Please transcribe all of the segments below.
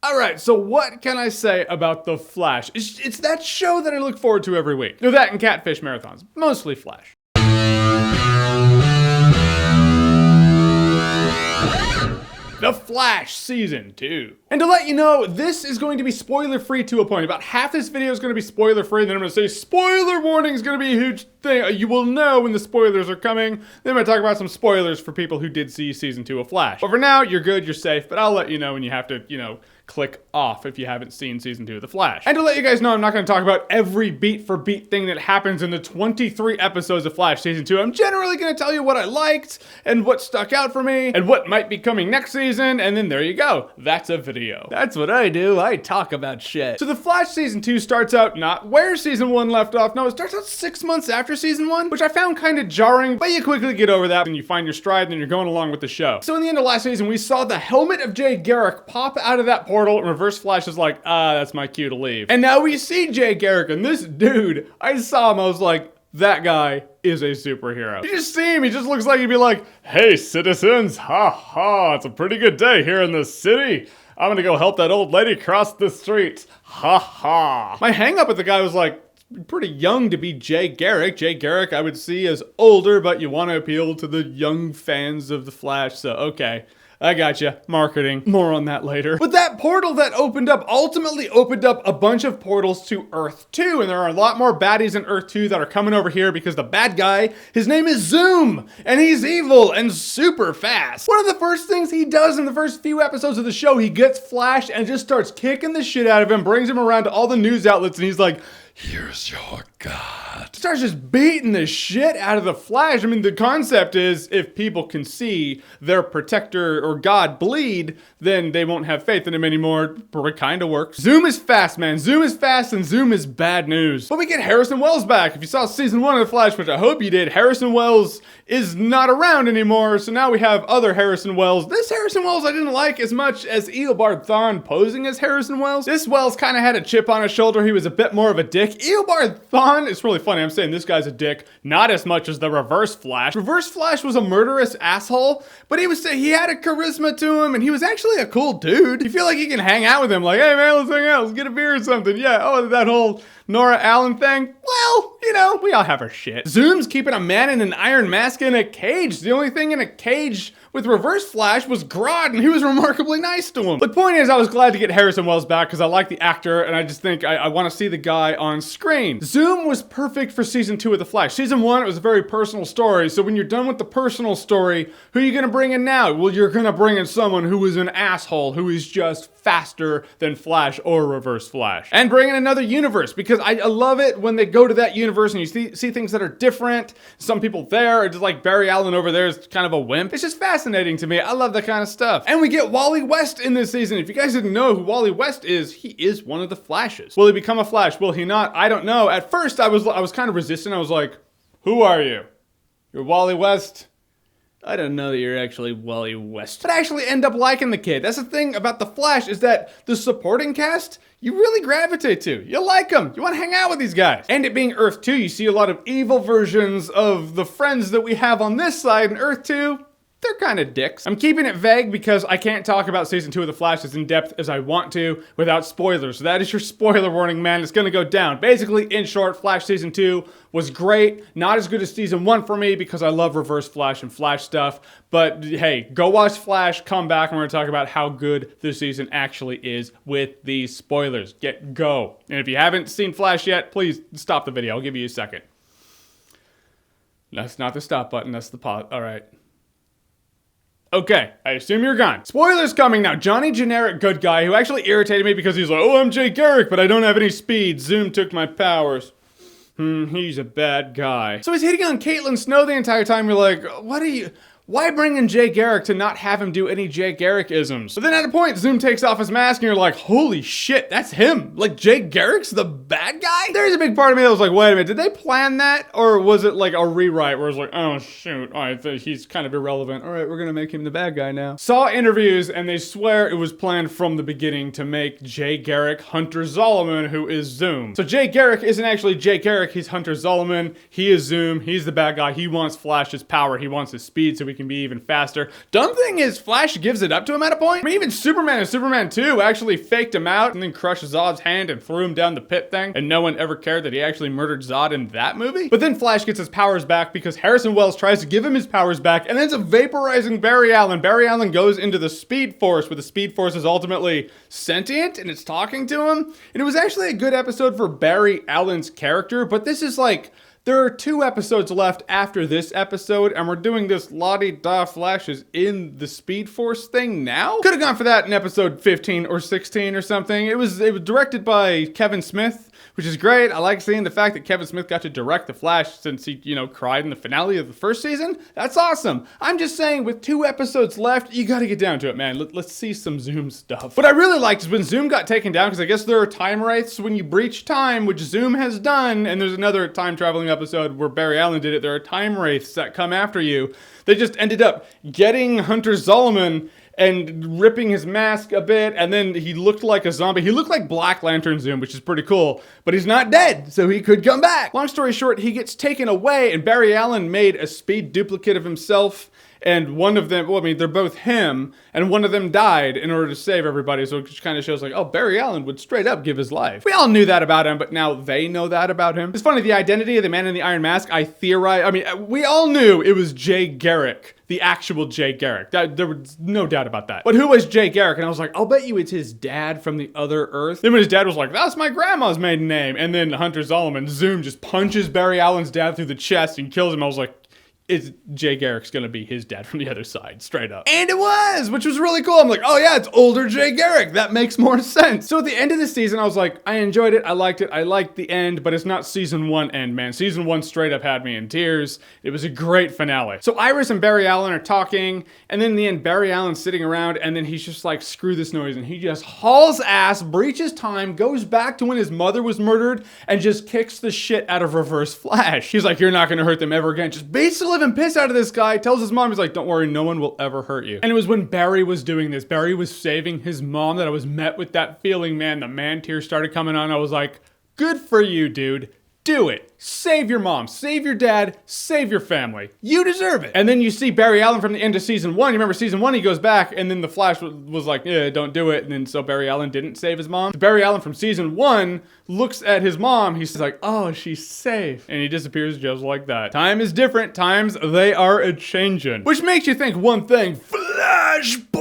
Alright, so what can I say about The Flash? It's that show that I look forward to every week. You know, that and Catfish marathons. Mostly Flash. The Flash Season 2. And to let you know, this is going to be spoiler-free to a point. About half this video is going to be spoiler-free, and then I'm going to say spoiler warning is going to be a huge thing. You will know when the spoilers are coming. Then I'm going to talk about some spoilers for people who did see Season 2 of Flash. But for now, you're good, you're safe, but I'll let you know when you have to, you know, click off if you haven't seen Season 2 of The Flash. And to let you guys know, I'm not going to talk about every beat-for-beat thing that happens in the 23 episodes of Flash Season 2. I'm generally going to tell you what I liked, and what stuck out for me, and what might be coming next season, and then there you go. That's a video. That's what I do. I talk about shit. So The Flash Season 2 starts out not where Season 1 left off. No, it starts out 6 months after Season 1, which I found kind of jarring, but you quickly get over that, and you find your stride, and then you're going along with the show. So in the end of last season, we saw the helmet of Jay Garrick pop out of that portal, and Reverse Flash is like, that's my cue to leave. And now we see Jay Garrick, and this dude, I saw him, I was like, that guy is a superhero. You just see him, he just looks like he'd be like, hey citizens, ha ha, it's a pretty good day here in the city. I'm gonna go help that old lady cross the street, ha ha. My hang up with the guy was like, pretty young to be Jay Garrick. Jay Garrick I would see as older, but you want to appeal to the young fans of The Flash, so okay. I gotcha. Marketing. More on that later. But that portal that opened up ultimately opened up a bunch of portals to Earth 2, and there are a lot more baddies in Earth 2 that are coming over here because the bad guy, his name is Zoom, and he's evil and super fast. One of the first things he does in the first few episodes of the show, he gets Flash and just starts kicking the shit out of him, brings him around to all the news outlets, and he's like, here's your God. Starts just beating the shit out of the Flash. I mean, the concept is if people can see their protector or God bleed, then they won't have faith in him anymore. It kind of works. Zoom is fast, man. Zoom is fast and Zoom is bad news. But we get Harrison Wells back. If you saw Season 1 of The Flash, which I hope you did, Harrison Wells is not around anymore. So now we have other Harrison Wells. This Harrison Wells I didn't like as much as Eobard Thawne posing as Harrison Wells. This Wells kind of had a chip on his shoulder. He was a bit more of a dick. Eobard Thawne, it's really funny, I'm saying this guy's a dick, not as much as the Reverse Flash. Reverse Flash was a murderous asshole, but he had a charisma to him, and he was actually a cool dude. You feel like you can hang out with him, like, hey man, let's hang out, let's get a beer or something. Yeah, oh, that whole Nora Allen thing, well, you know, we all have our shit. Zoom's keeping a man in an iron mask in a cage. The only thing in a cage with Reverse Flash was Grodd, and he was remarkably nice to him. The point is, I was glad to get Harrison Wells back because I like the actor, and I just think I want to see the guy on screen. Zoom was perfect for Season 2 of The Flash. Season 1, it was a very personal story, so when you're done with the personal story, who are you gonna bring in now? Well, you're gonna bring in someone who is an asshole, who is just faster than Flash or Reverse Flash. And bring in another universe, because I love it when they go to that universe and you see things that are different. Some people there are just like Barry Allen over there is kind of a wimp. It's just fascinating to me. I love that kind of stuff. And we get Wally West in this season. If you guys didn't know who Wally West is, he is one of the Flashes. Will he become a Flash? Will he not? I don't know. At first, I was kind of resistant. I was like, who are you? You're Wally West? I don't know that you're actually Wally West. But I actually end up liking the kid. That's the thing about The Flash, is that the supporting cast, you really gravitate to. You like them. You want to hang out with these guys. And it being Earth 2, you see a lot of evil versions of the friends that we have on this side in Earth 2. They're kind of dicks. I'm keeping it vague because I can't talk about Season 2 of The Flash as in depth as I want to without spoilers. So that is your spoiler warning, man. It's gonna go down. Basically, in short, Flash Season 2 was great. Not as good as Season 1 for me because I love Reverse Flash and Flash stuff. But hey, go watch Flash, come back, and we're gonna talk about how good this season actually is with these spoilers. Go. And if you haven't seen Flash yet, please stop the video. I'll give you a second. That's not the stop button, that's the pause. All right. Okay, I assume you're gone. Spoilers coming now. Johnny Generic Good Guy, who actually irritated me because he's like, oh, I'm Jay Garrick, but I don't have any speed. Zoom took my powers. He's a bad guy. So he's hitting on Caitlin Snow the entire time. You're like, why bring in Jay Garrick to not have him do any Jay Garrick-isms? But then at a point, Zoom takes off his mask and you're like, holy shit, that's him. Like, Jay Garrick's the bad guy? There's a big part of me that was like, wait a minute, did they plan that? Or was it like a rewrite where it's like, oh shoot, all right, he's kind of irrelevant. All right, we're gonna make him the bad guy now. Saw interviews and they swear it was planned from the beginning to make Jay Garrick Hunter Zolomon, who is Zoom. So Jay Garrick isn't actually Jay Garrick, he's Hunter Zolomon. He is Zoom, he's the bad guy. He wants Flash's power, he wants his speed so he we can be even faster. Dumb thing is, Flash gives it up to him at a point. I mean, even Superman and Superman 2 actually faked him out and then crushed Zod's hand and threw him down the pit thing, and no one ever cared that he actually murdered Zod in that movie. But then Flash gets his powers back because Harrison Wells tries to give him his powers back and ends up vaporizing Barry Allen. Barry Allen goes into the Speed Force, where the Speed Force is ultimately sentient and it's talking to him. And it was actually a good episode for Barry Allen's character, but this is like, there are 2 episodes left after this episode, and we're doing this la-di-da Flash is in the Speed Force thing now? Could have gone for that in episode 15 or 16 or something. It was directed by Kevin Smith, which is great. I like seeing the fact that Kevin Smith got to direct The Flash since he, cried in the finale of the first season. That's awesome. I'm just saying, with 2 episodes left, you gotta get down to it, man. Let's see some Zoom stuff. What I really liked is when Zoom got taken down, because I guess there are time wraiths when you breach time, which Zoom has done, and there's another time traveling episode where Barry Allen did it. There are time wraiths that come after you. They just ended up getting Hunter Zolomon and ripping his mask a bit, and then he looked like a zombie. He looked like Black Lantern Zoom, which is pretty cool, but he's not dead, so he could come back. Long story short, he gets taken away, and Barry Allen made a speed duplicate of himself, and one of them, well, I mean, they're both him, and one of them died in order to save everybody, so it just kind of shows like, oh, Barry Allen would straight up give his life. We all knew that about him, but now they know that about him. It's funny, the identity of the man in the iron mask, we all knew it was Jay Garrick, the actual Jay Garrick. There was no doubt about that. But who was Jay Garrick? And I was like, I'll bet you it's his dad from the other Earth. Then when his dad was like, that's my grandma's maiden name, and then Hunter Zolomon, Zoom, just punches Barry Allen's dad through the chest and kills him, I was like, it's Jay Garrick's gonna be his dad from the other side, straight up. And it was, which was really cool. I'm like, oh yeah, it's older Jay Garrick. That makes more sense. So at the end of the season, I was like, I enjoyed it. I liked it. I liked the end, but it's not season 1 end, man. Season 1 straight up had me in tears. It was a great finale. So Iris and Barry Allen are talking, and then in the end, Barry Allen's sitting around, and then he's just like, screw this noise, and he just hauls ass, breaches time, goes back to when his mother was murdered, and just kicks the shit out of Reverse Flash. He's like, you're not gonna hurt them ever again. Just beats the living piss out of this guy, tells his mom, he's like, don't worry, no one will ever hurt you. And it was when Barry was doing this, Barry was saving his mom, that I was met with that feeling, man. The man tears started coming on. I was like, good for you, dude. Do it. Save your mom, save your dad, save your family. You deserve it. And then you see Barry Allen from the end of season 1. You remember season 1, he goes back, and then the Flash was like, yeah, don't do it. And then so Barry Allen didn't save his mom. Barry Allen from season 1 looks at his mom. He's like, oh, she's safe. And he disappears just like that. Time is different. Times, they are a-changin'. Which makes you think one thing, Flashpoint!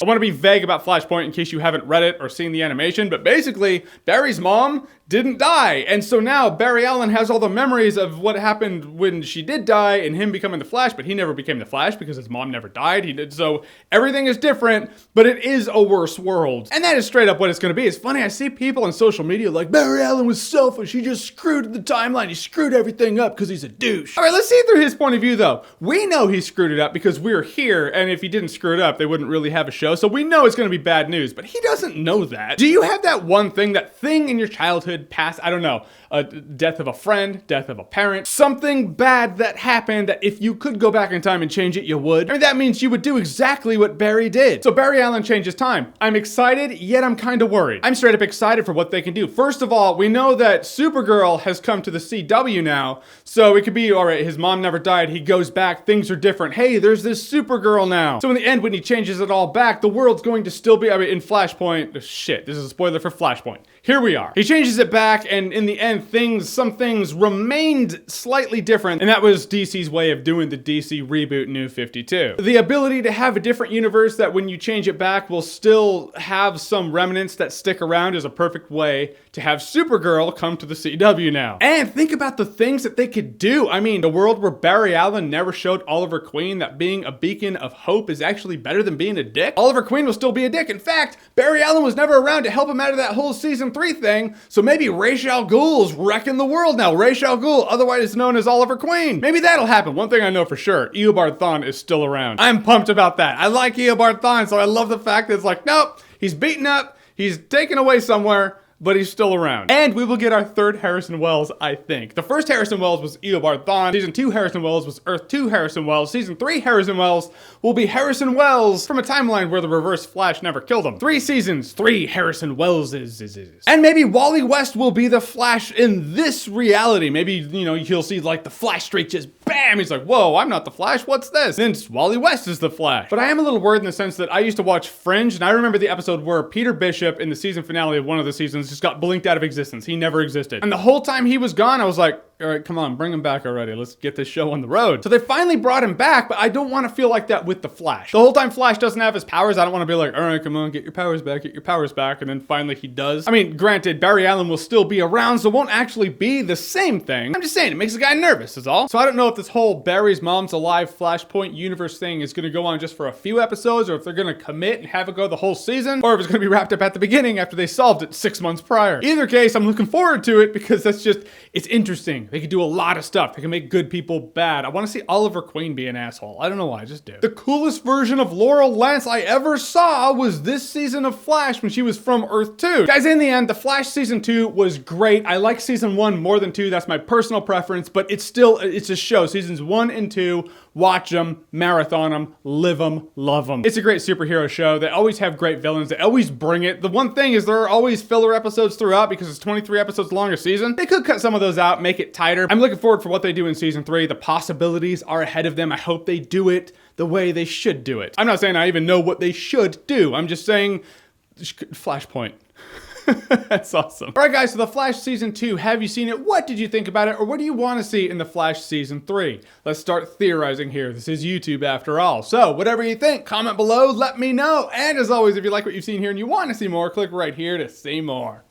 I want to be vague about Flashpoint in case you haven't read it or seen the animation, but basically, Barry's mom didn't die. And so now Barry Allen has all the memories of what happened when she did die and him becoming the Flash, but he never became the Flash because his mom never died. He did. So everything is different, but it is a worse world. And that is straight up what it's going to be. It's funny, I see people on social media like, Barry Allen was selfish. He just screwed the timeline. He screwed everything up because he's a douche. All right, let's see it through his point of view though. We know he screwed it up because we're here, and if he didn't screw it up, they wouldn't really have a show. So we know it's going to be bad news, but he doesn't know that. Do you have that one thing, that thing in your childhood past, I don't know, a death of a friend, death of a parent, something bad that happened that if you could go back in time and change it, you would? I mean, that means you would do exactly what Barry did. So Barry Allen changes time. I'm excited, yet I'm kind of worried. I'm straight up excited for what they can do. First of all, we know that Supergirl has come to the CW now, so it could be, all right, his mom never died, he goes back, things are different. Hey, there's this Supergirl now. So in the end, when he changes it all back, the world's going to still be, I mean, in Flashpoint, shit, this is a spoiler for Flashpoint. Here we are. He changes it back, and in the end, some things remained slightly different, and that was DC's way of doing the DC reboot New 52. The ability to have a different universe that when you change it back will still have some remnants that stick around is a perfect way to have Supergirl come to the CW now. And think about the things that they could do. I mean, the world where Barry Allen never showed Oliver Queen that being a beacon of hope is actually better than being a dick. Oliver Queen will still be a dick. In fact, Barry Allen was never around to help him out of that whole season 3 thing, so maybe Ra's al Ghul's wrecking the world now. Ra's al Ghul, otherwise known as Oliver Queen. Maybe that'll happen. One thing I know for sure, Eobard Thawne is still around. I'm pumped about that. I like Eobard Thawne, so I love the fact that it's like, nope, he's beaten up, he's taken away somewhere, but he's still around. And we will get our third Harrison Wells, I think. The first Harrison Wells was Eobard Thawne. Season 2 Harrison Wells was Earth 2 Harrison Wells. Season 3 Harrison Wells will be Harrison Wells from a timeline where the Reverse Flash never killed him. 3 seasons, 3 Harrison Welleses. And maybe Wally West will be the Flash in this reality. Maybe, you know, you'll see like the Flash streak just bam, he's like, whoa, I'm not the Flash, what's this? And then Wally West is the Flash. But I am a little worried in the sense that I used to watch Fringe, and I remember the episode where Peter Bishop in the season finale of one of the seasons just got blinked out of existence. He never existed. And the whole time he was gone, I was like, all right, come on, bring him back already. Let's get this show on the road. So they finally brought him back, but I don't want to feel like that with the Flash. The whole time Flash doesn't have his powers, I don't want to be like, all right, come on, get your powers back, get your powers back. And then finally he does. I mean, granted, Barry Allen will still be around, so it won't actually be the same thing. I'm just saying, it makes the guy nervous is all. So I don't know if this whole Barry's mom's alive Flashpoint universe thing is going to go on just for a few episodes, or if they're going to commit and have it go the whole season, or if it's going to be wrapped up at the beginning after they solved it 6 months prior. Either case, I'm looking forward to it because it's interesting. They could do a lot of stuff. They can make good people bad. I want to see Oliver Queen be an asshole. I don't know why, I just do. The coolest version of Laurel Lance I ever saw was this season of Flash when she was from Earth 2. Guys, in the end, the Flash season 2 was great. I like season 1 more than 2. That's my personal preference, but it's a show. Seasons 1 and 2, watch them, marathon them, live them, love them. It's a great superhero show. They always have great villains. They always bring it. The one thing is there are always filler episodes throughout because it's 23 episodes long a season. They could cut some of those out, make it tighter. I'm looking forward for what they do in season 3. The possibilities are ahead of them. I hope they do it the way they should do it. I'm not saying I even know what they should do. I'm just saying Flashpoint. That's awesome. All right, guys, so The Flash Season 2, have you seen it? What did you think about it? Or what do you want to see in The Flash Season 3? Let's start theorizing here. This is YouTube after all. So whatever you think, comment below, let me know. And as always, if you like what you've seen here and you want to see more, click right here to see more.